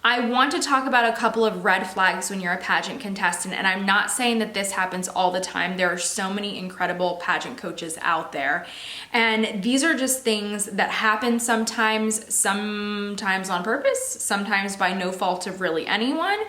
I want to talk about a couple of red flags when you're a pageant contestant, and I'm not saying that this happens all the time. There are so many incredible pageant coaches out there, and these are just things that happen sometimes on purpose, sometimes by no fault of really anyone,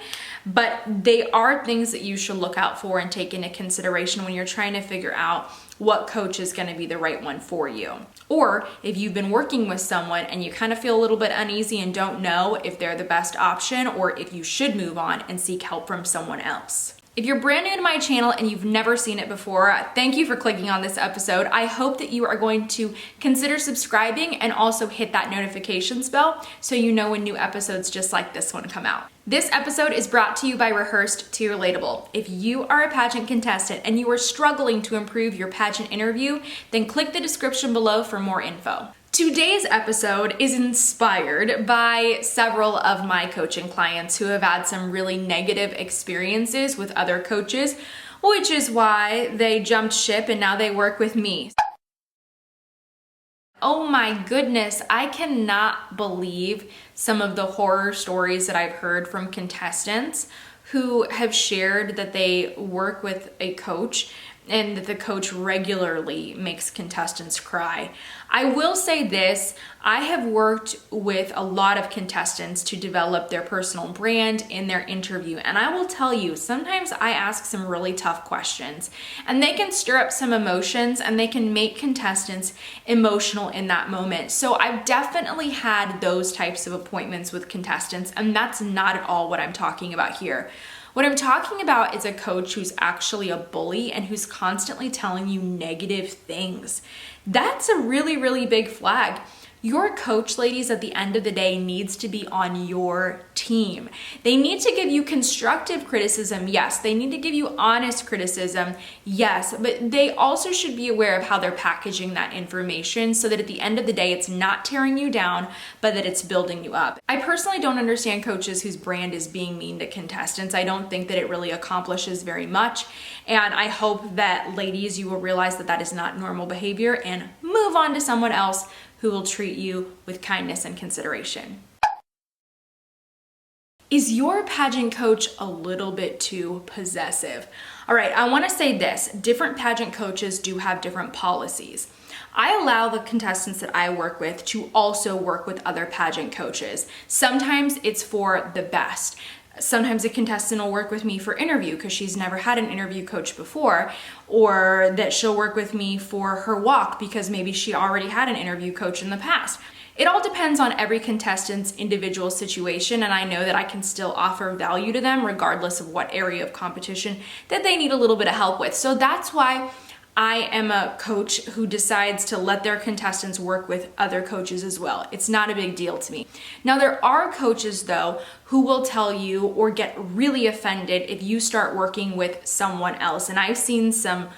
but they are things that you should look out for and take into consideration when you're trying to figure out what coach is going to be the right one for you. Or if you've been working with someone and you kind of feel a little bit uneasy and don't know if they're the best option or if you should move on and seek help from someone else. If you're brand new to my channel and you've never seen it before, thank you for clicking on this episode. I hope that you are going to consider subscribing and also hit that notifications bell so you know when new episodes just like this one come out. This episode is brought to you by Rehearsed to Relatable. If you are a pageant contestant and you are struggling to improve your pageant interview, then click the description below for more info. Today's episode is inspired by several of my coaching clients who have had some really negative experiences with other coaches, which is why they jumped ship and now they work with me. Oh my goodness, I cannot believe some of the horror stories that I've heard from contestants who have shared that they work with a coach and that the coach regularly makes contestants cry. I will say this, I have worked with a lot of contestants to develop their personal brand in their interview, and I will tell you, sometimes I ask some really tough questions, and they can stir up some emotions, and they can make contestants emotional in that moment. So I've definitely had those types of appointments with contestants, and that's not at all what I'm talking about here. What I'm talking about is a coach who's actually a bully and who's constantly telling you negative things. That's a really, really big flag. Your coach, ladies, at the end of the day needs to be on your team. They need to give you constructive criticism, yes. They need to give you honest criticism, yes. But they also should be aware of how they're packaging that information so that at the end of the day, it's not tearing you down, but that it's building you up. I personally don't understand coaches whose brand is being mean to contestants. I don't think that it really accomplishes very much. And I hope that, ladies, you will realize that that is not normal behavior and move on to someone else who will treat you with kindness and consideration. Is your pageant coach a little bit too possessive? All right, I want to say this. Different pageant coaches do have different policies. I allow the contestants that I work with to also work with other pageant coaches. Sometimes it's for the best. Sometimes a contestant will work with me for interview because she's never had an interview coach before, or that she'll work with me for her walk because maybe she already had an interview coach in the past. It all depends on every contestant's individual situation, and I know that I can still offer value to them regardless of what area of competition that they need a little bit of help with. So that's why I am a coach who decides to let their contestants work with other coaches as well. It's not a big deal to me. Now, there are coaches, though, who will tell you or get really offended if you start working with someone else. And I've seen some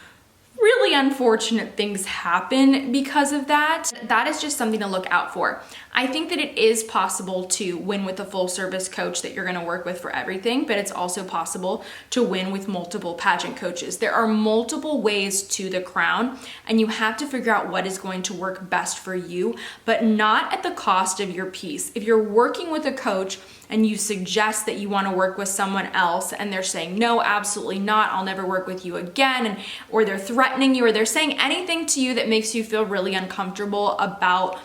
really unfortunate things happen because of that. That is just something to look out for. I think that it is possible to win with a full service coach that you're going to work with for everything, but it's also possible to win with multiple pageant coaches. There are multiple ways to the crown, and you have to figure out what is going to work best for you, but not at the cost of your peace. If you're working with a coach and you suggest that you want to work with someone else and they're saying, no, absolutely not, I'll never work with you again, or they're threatening you, or they're saying anything to you that makes you feel really uncomfortable about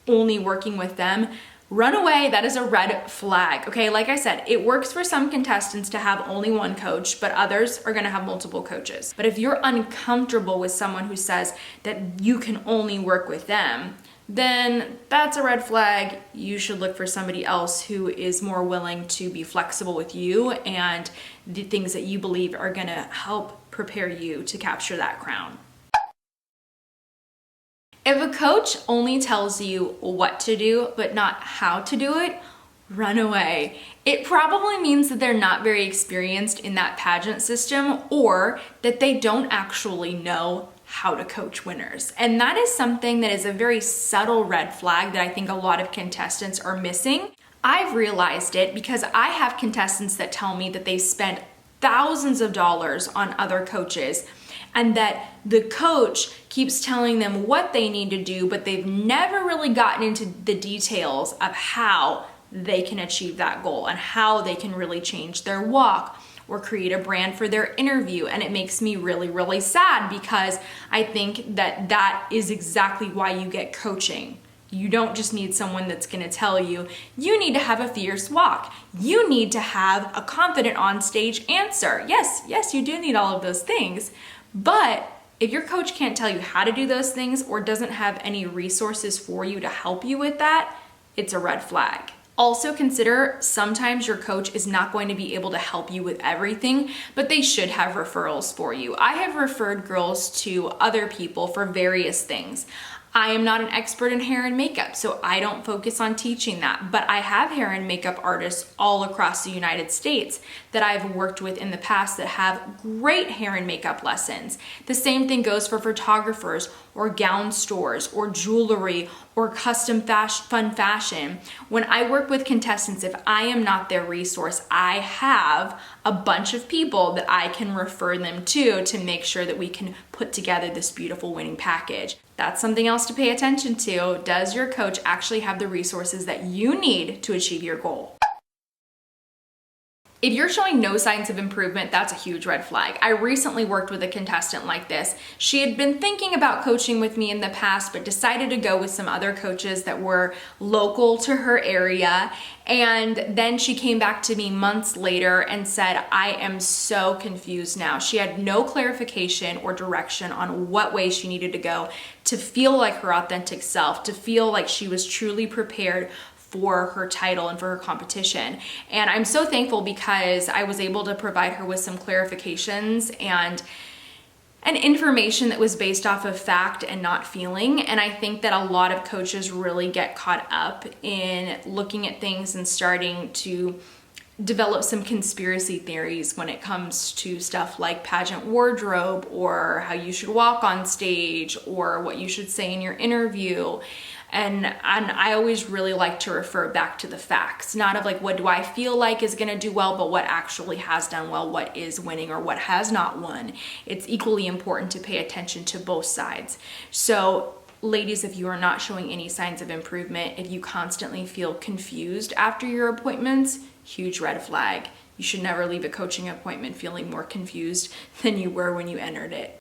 only working with them, run away. That is a red flag. Okay, like I said, it works for some contestants to have only one coach, but others are gonna have multiple coaches. But if you're uncomfortable with someone who says that you can only work with them, then that's a red flag. You should look for somebody else who is more willing to be flexible with you and the things that you believe are gonna help prepare you to capture that crown. If a coach only tells you what to do, but not how to do it, run away. It probably means that they're not very experienced in that pageant system, or that they don't actually know how to coach winners. And that is something that is a very subtle red flag that I think a lot of contestants are missing. I've realized it because I have contestants that tell me that they spent thousands of dollars on other coaches, and that the coach keeps telling them what they need to do, but they've never really gotten into the details of how they can achieve that goal and how they can really change their walk or create a brand for their interview. And it makes me really, really sad because I think that that is exactly why you get coaching. You don't just need someone that's gonna tell you, you need to have a fierce walk. You need to have a confident on-stage answer. Yes, you do need all of those things. But if your coach can't tell you how to do those things or doesn't have any resources for you to help you with that, it's a red flag. Also consider sometimes your coach is not going to be able to help you with everything, but they should have referrals for you. I have referred girls to other people for various things. I am not an expert in hair and makeup, so I don't focus on teaching that, but I have hair and makeup artists all across the United States that I've worked with in the past that have great hair and makeup lessons. The same thing goes for photographers or gown stores or jewelry or custom fun fashion. When I work with contestants, if I am not their resource, I have a bunch of people that I can refer them to make sure that we can put together this beautiful winning package. That's something else to pay attention to. Does your coach actually have the resources that you need to achieve your goal? If you're showing no signs of improvement, that's a huge red flag. I recently worked with a contestant like this. She had been thinking about coaching with me in the past, but decided to go with some other coaches that were local to her area. And then she came back to me months later and said, I am so confused now. She had no clarification or direction on what way she needed to go to feel like her authentic self, to feel like she was truly prepared for her title and for her competition. And I'm so thankful because I was able to provide her with some clarifications and information that was based off of fact and not feeling. And I think that a lot of coaches really get caught up in looking at things and starting to develop some conspiracy theories when it comes to stuff like pageant wardrobe or how you should walk on stage or what you should say in your interview. And I always really like to refer back to the facts, not of like, what do I feel like is gonna do well, but what actually has done well, what is winning or what has not won. It's equally important to pay attention to both sides. So ladies, if you are not showing any signs of improvement, if you constantly feel confused after your appointments, huge red flag. You should never leave a coaching appointment feeling more confused than you were when you entered it.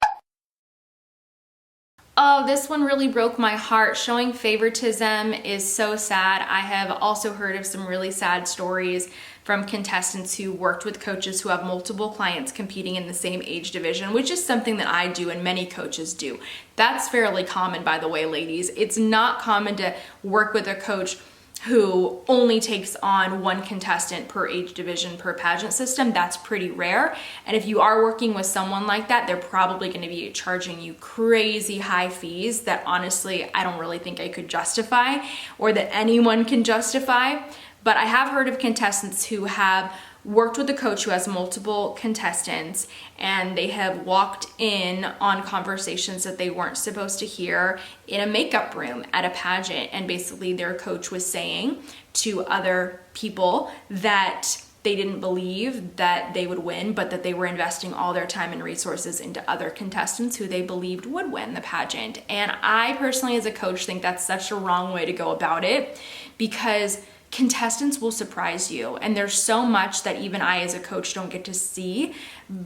Oh, this one really broke my heart. Showing favoritism is so sad. I have also heard of some really sad stories from contestants who worked with coaches who have multiple clients competing in the same age division, which is something that I do and many coaches do. That's fairly common, by the way, ladies. It's not common to work with a coach who only takes on one contestant per age division per pageant system. That's pretty rare. And if you are working with someone like that, they're probably going to be charging you crazy high fees that honestly, I don't really think I could justify or that anyone can justify. But I have heard of contestants who have worked with a coach who has multiple contestants and they have walked in on conversations that they weren't supposed to hear in a makeup room at a pageant, and basically their coach was saying to other people that they didn't believe that they would win, but that they were investing all their time and resources into other contestants who they believed would win the pageant. And I personally as a coach think that's such a wrong way to go about it, because contestants will surprise you, and there's so much that even I as a coach don't get to see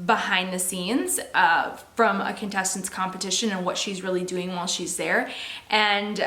behind the scenes from a contestant's competition and what she's really doing while she's there. And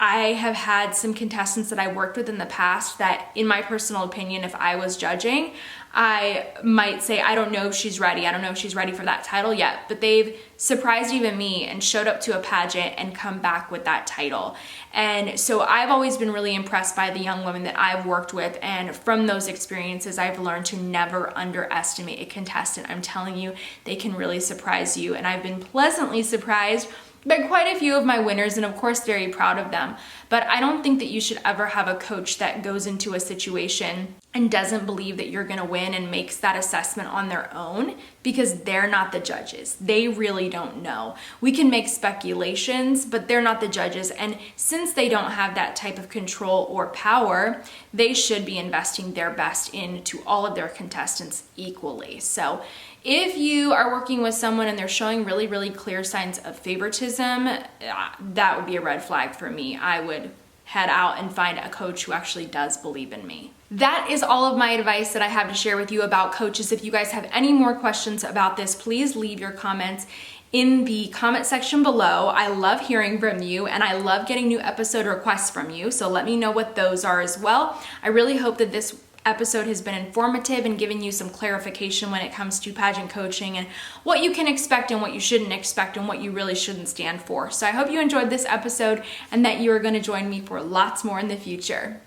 I have had some contestants that I worked with in the past that, in my personal opinion, if I was judging, I might say, I don't know if she's ready. I don't know if she's ready for that title yet. But they've surprised even me and showed up to a pageant and come back with that title. And so I've always been really impressed by the young women that I've worked with. And from those experiences, I've learned to never underestimate a contestant. I'm telling you, they can really surprise you. And I've been pleasantly surprised by quite a few of my winners, and of course very proud of them. But I don't think that you should ever have a coach that goes into a situation and doesn't believe that you're gonna win and makes that assessment on their own, because they're not the judges. They really don't know. We can make speculations, but they're not the judges. And since they don't have that type of control or power, they should be investing their best into all of their contestants equally. So if you are working with someone and they're showing really, really clear signs of favoritism, that would be a red flag for me. I would head out and find a coach who actually does believe in me. That is all of my advice that I have to share with you about coaches. If you guys have any more questions about this, please leave your comments in the comment section below. I love hearing from you and I love getting new episode requests from you, so let me know what those are as well. I really hope that this episode has been informative and given you some clarification when it comes to pageant coaching and what you can expect and what you shouldn't expect and what you really shouldn't stand for. So I hope you enjoyed this episode and that you are going to join me for lots more in the future.